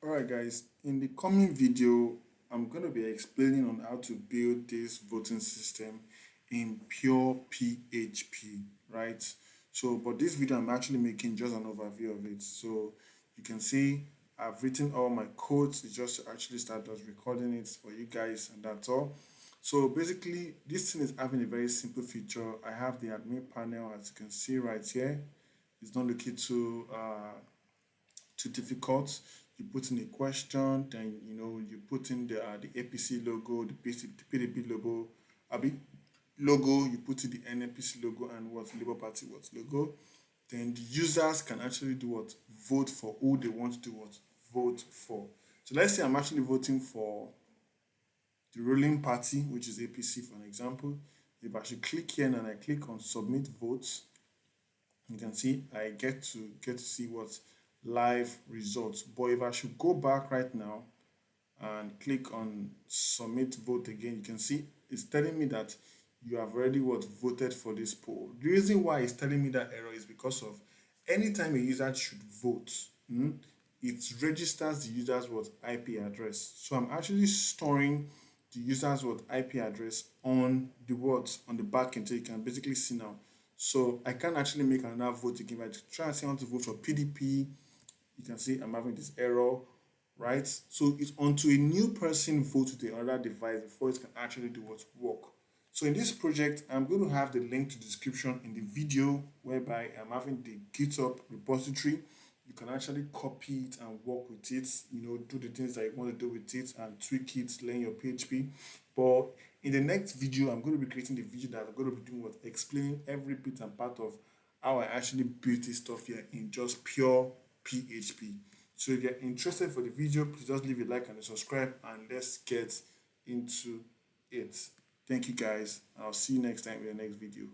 Alright guys, in the coming video, I'm going to be explaining on how to build this voting system in pure PHP, right? So, but this video I'm actually making just an overview of it. So you can see I've written all my codes. It's just to actually start just recording it for you guys, and that's all. So basically, this thing is having a very simple feature. I have the admin panel, as you can see right here. It's not looking too difficult. You put in a question, then you put in the APC logo, the PDP logo, logo. You put in the NPC logo and what Labour Party what logo. Then the users can actually do what vote for who they want to do what vote for. So let's say I'm actually voting for the ruling party, which is APC for an example. If I should click here and I click on submit votes, you can see I get to see what live results. But if I should go back right now and click on submit vote again, you can see it's telling me that you have already what voted for this poll. The reason why it's telling me that error is because of anytime a user should vote, it registers the user's what IP address. So I'm actually storing the user's what IP address on the what on the back end, so you can basically see now. So I can actually make another vote again. If I try and say I want to vote for PDP, you can see I'm having this error, right? So it's onto a new person vote with the other device before it can actually do what work. So in this project, I'm going to have the link to the description in the video, whereby I'm having the GitHub repository. You can actually copy it and work with it, do the things that you want to do with it and tweak it, learn your PHP. But in the next video, I'm going to be creating the video that I'm going to be doing what explaining every bit and part of how I actually built this stuff here in just pure PHP. So if you're interested for the video, please just leave a like and a subscribe, and let's get into it. Thank you guys. I'll see you next time in the next video.